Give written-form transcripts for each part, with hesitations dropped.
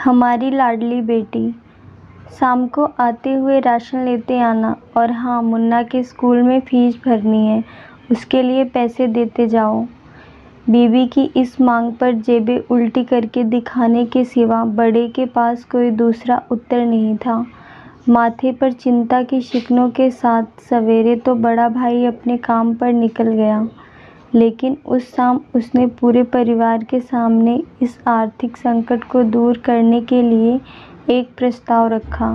हमारी लाडली बेटी। शाम को आते हुए राशन लेते आना, और हाँ, मुन्ना के स्कूल में फीस भरनी है, उसके लिए पैसे देते जाओ। बीबी की इस मांग पर जेबें उल्टी करके दिखाने के सिवा बड़े के पास कोई दूसरा उत्तर नहीं था। माथे पर चिंता की शिकनों के साथ सवेरे तो बड़ा भाई अपने काम पर निकल गया, लेकिन उस शाम उसने पूरे परिवार के सामने इस आर्थिक संकट को दूर करने के लिए एक प्रस्ताव रखा।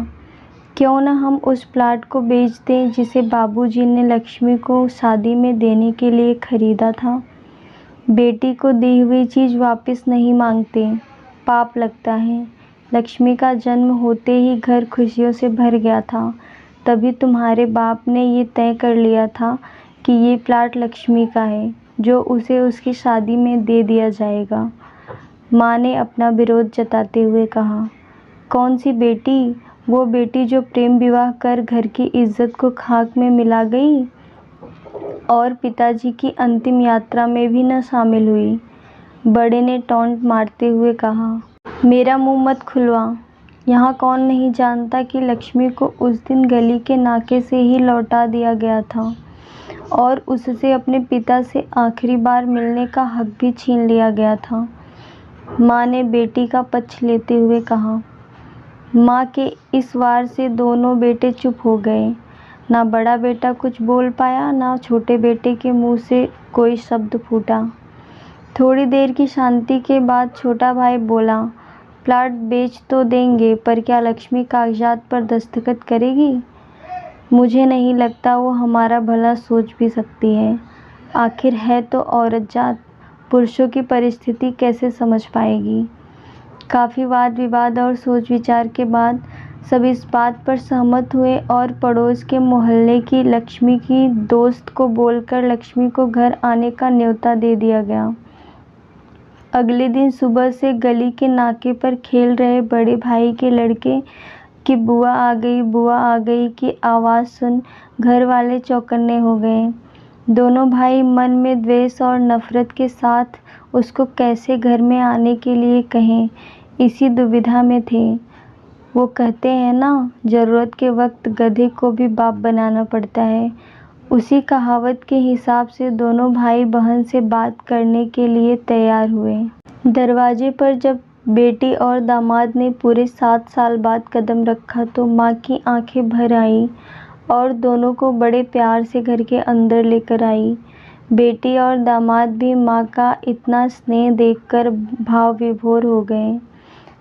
क्यों न हम उस प्लाट को बेच दें जिसे बाबूजी ने लक्ष्मी को शादी में देने के लिए खरीदा था। बेटी को दी हुई चीज़ वापस नहीं मांगते, पाप लगता है। लक्ष्मी का जन्म होते ही घर खुशियों से भर गया था, तभी तुम्हारे बाप ने ये तय कर लिया था कि ये प्लाट लक्ष्मी का है, जो उसे उसकी शादी में दे दिया जाएगा। माँ ने अपना विरोध जताते हुए कहा। कौन सी बेटी? वो बेटी जो प्रेम विवाह कर घर की इज्जत को खाक में मिला गई और पिताजी की अंतिम यात्रा में भी न शामिल हुई। बड़े ने टॉन्ट मारते हुए कहा। मेरा मुंह मत खुलवा। यहाँ कौन नहीं जानता कि लक्ष्मी को उस दिन गली के नाके से ही लौटा दिया गया था और उससे अपने पिता से आखिरी बार मिलने का हक भी छीन लिया गया था। माँ ने बेटी का पक्ष लेते हुए कहा। माँ के इस वार से दोनों बेटे चुप हो गए। ना बड़ा बेटा कुछ बोल पाया, ना छोटे बेटे के मुंह से कोई शब्द फूटा। थोड़ी देर की शांति के बाद छोटा भाई बोला, प्लाट बेच तो देंगे, पर क्या लक्ष्मी कागजात पर दस्तखत करेगी? मुझे नहीं लगता वो हमारा भला सोच भी सकती है। आखिर है तो औरत जात, पुरुषों की परिस्थिति कैसे समझ पाएगी? काफ़ी वाद विवाद और सोच विचार के बाद सब इस बात पर सहमत हुए और पड़ोस के मोहल्ले की लक्ष्मी की दोस्त को बोलकर लक्ष्मी को घर आने का न्योता दे दिया गया। अगले दिन सुबह से गली के नाके पर खेल रहे बड़े भाई के लड़के कि बुआ आ गई की आवाज़ सुन घर वाले चौकन्ने हो गए। दोनों भाई मन में द्वेष और नफरत के साथ उसको कैसे घर में आने के लिए कहें, इसी दुविधा में थे। वो कहते हैं ना, ज़रूरत के वक्त गधे को भी बाप बनाना पड़ता है। उसी कहावत के हिसाब से दोनों भाई बहन से बात करने के लिए तैयार हुए। दरवाजे पर जब बेटी और दामाद ने पूरे 7 साल बाद कदम रखा तो माँ की आंखें भर आईं और दोनों को बड़े प्यार से घर के अंदर लेकर आई। बेटी और दामाद भी माँ का इतना स्नेह देखकर भाव विभोर हो गए।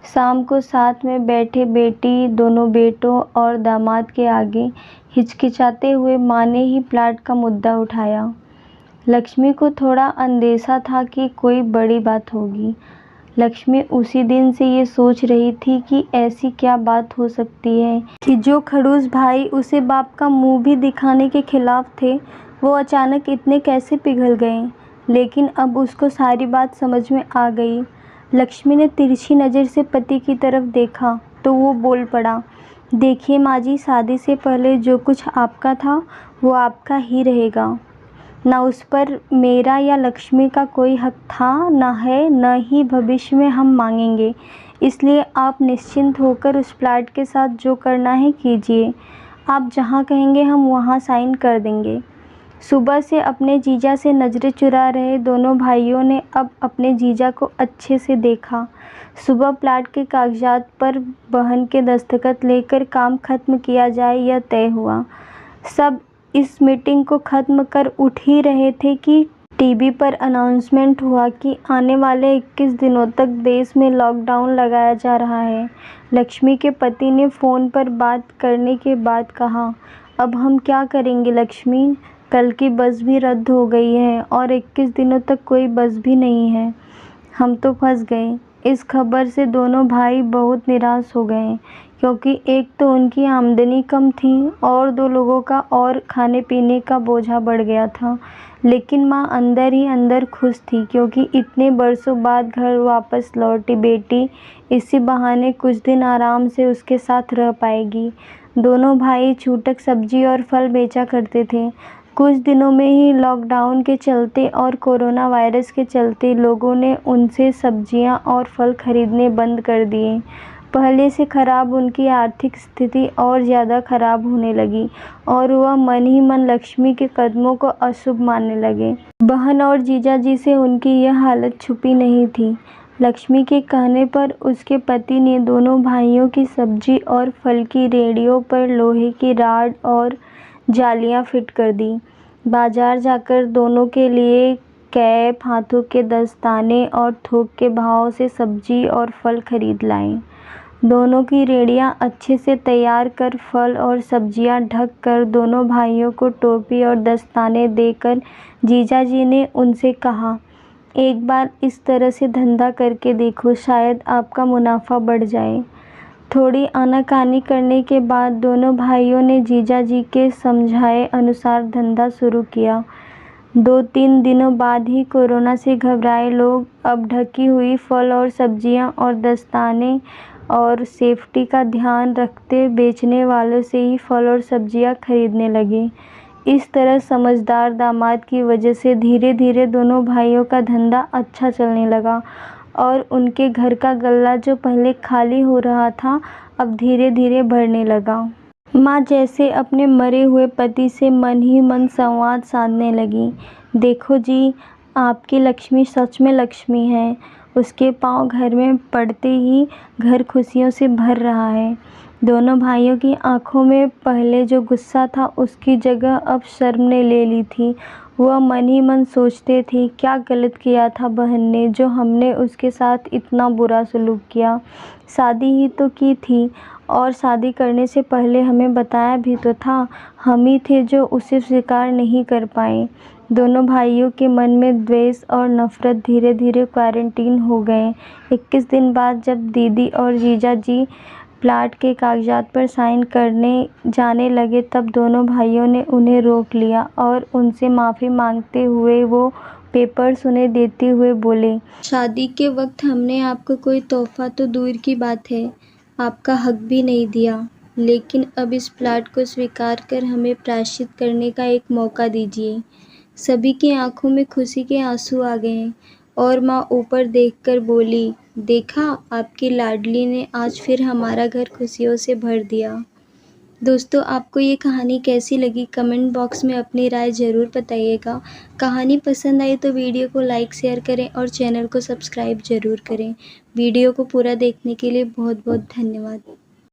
शाम को साथ में बैठे बेटी दोनों बेटों और दामाद के आगे हिचकिचाते हुए माँ ने ही प्लाट का मुद्दा उठाया। लक्ष्मी को थोड़ा अंदेशा था कि कोई बड़ी बात होगी। लक्ष्मी उसी दिन से ये सोच रही थी कि ऐसी क्या बात हो सकती है कि जो खड़ूस भाई उसे बाप का मुंह भी दिखाने के खिलाफ थे, वो अचानक इतने कैसे पिघल गए। लेकिन अब उसको सारी बात समझ में आ गई। लक्ष्मी ने तिरछी नज़र से पति की तरफ देखा तो वो बोल पड़ा, देखिए माँ जी, शादी से पहले जो कुछ आपका था वो आपका ही रहेगा। ना उस पर मेरा या लक्ष्मी का कोई हक था, ना है, न ही भविष्य में हम मांगेंगे। इसलिए आप निश्चिंत होकर उस प्लाट के साथ जो करना है कीजिए। आप जहाँ कहेंगे हम वहाँ साइन कर देंगे। सुबह से अपने जीजा से नज़रें चुरा रहे दोनों भाइयों ने अब अपने जीजा को अच्छे से देखा। सुबह प्लाट के कागजात पर बहन के दस्तखत लेकर काम खत्म किया जाए यह तय हुआ। सब इस मीटिंग को ख़त्म कर उठ ही रहे थे कि टीवी पर अनाउंसमेंट हुआ कि आने वाले 21 दिनों तक देश में लॉकडाउन लगाया जा रहा है। लक्ष्मी के पति ने फ़ोन पर बात करने के बाद कहा, अब हम क्या करेंगे लक्ष्मी? कल की बस भी रद्द हो गई है और 21 दिनों तक कोई बस भी नहीं है। हम तो फंस गए। इस खबर से दोनों भाई बहुत निराश हो गए, क्योंकि एक तो उनकी आमदनी कम थी और 2 लोगों का और खाने पीने का बोझा बढ़ गया था। लेकिन माँ अंदर ही अंदर खुश थी, क्योंकि इतने बरसों बाद घर वापस लौटी बेटी इसी बहाने कुछ दिन आराम से उसके साथ रह पाएगी। दोनों भाई छूटक सब्जी और फल बेचा करते थे। कुछ दिनों में ही लॉकडाउन के चलते और कोरोना वायरस के चलते लोगों ने उनसे सब्जियां और फल खरीदने बंद कर दिए। पहले से खराब उनकी आर्थिक स्थिति और ज़्यादा खराब होने लगी और वह मन ही मन लक्ष्मी के कदमों को अशुभ मानने लगे। बहन और जीजाजी से उनकी यह हालत छुपी नहीं थी। लक्ष्मी के कहने पर उसके पति ने दोनों भाइयों की सब्जी और फल की रेहड़ियों पर लोहे की राड और जालियां फिट कर दी। बाजार जाकर दोनों के लिए कैप, हाथों के दस्ताने और थोक के भाव से सब्जी और फल खरीद लाए। दोनों की रेहड़ियां अच्छे से तैयार कर फल और सब्जियां ढक कर दोनों भाइयों को टोपी और दस्ताने देकर जीजाजी ने उनसे कहा, एक बार इस तरह से धंधा करके देखो, शायद आपका मुनाफा बढ़ जाए। थोड़ी आनाकानी करने के बाद दोनों भाइयों ने जीजाजी के समझाए अनुसार धंधा शुरू किया। 2-3 दिनों बाद ही कोरोना से घबराए लोग अब ढकी हुई फल और सब्जियां और दस्ताने और सेफ्टी का ध्यान रखते बेचने वालों से ही फल और सब्जियां खरीदने लगे। इस तरह समझदार दामाद की वजह से धीरे धीरे दोनों भाइयों का धंधा अच्छा चलने लगा और उनके घर का गल्ला जो पहले खाली हो रहा था अब धीरे धीरे भरने लगा। माँ जैसे अपने मरे हुए पति से मन ही मन संवाद साधने लगी। देखो जी, आपकी लक्ष्मी सच में लक्ष्मी है। उसके पाँव घर में पड़ते ही घर खुशियों से भर रहा है। दोनों भाइयों की आंखों में पहले जो गुस्सा था उसकी जगह अब शर्म ने ले ली थी। वह मन ही मन सोचते थे, क्या गलत किया था बहन ने जो हमने उसके साथ इतना बुरा सलूक किया। शादी ही तो की थी और शादी करने से पहले हमें बताया भी तो था। हम ही थे जो उसे स्वीकार नहीं कर पाए। दोनों भाइयों के मन में द्वेष और नफरत धीरे धीरे क्वारंटीन हो गए। 21 दिन बाद जब दीदी और जीजाजी प्लाट के कागजात पर साइन करने जाने लगे तब दोनों भाइयों ने उन्हें रोक लिया और उनसे माफ़ी मांगते हुए वो पेपर्स उन्हें देते हुए बोले, शादी के वक्त हमने आपको कोई तोहफा तो दूर की बात है, आपका हक भी नहीं दिया, लेकिन अब इस प्लाट को स्वीकार कर हमें प्रायश्चित करने का एक मौका दीजिए। सभी की आंखों में खुशी के आंसू आ गए और माँ ऊपर देखकर बोली, देखा, आपकी लाडली ने आज फिर हमारा घर खुशियों से भर दिया। दोस्तों, आपको ये कहानी कैसी लगी कमेंट बॉक्स में अपनी राय ज़रूर बताइएगा। कहानी पसंद आई तो वीडियो को लाइक शेयर करें और चैनल को सब्सक्राइब ज़रूर करें। वीडियो को पूरा देखने के लिए बहुत बहुत धन्यवाद।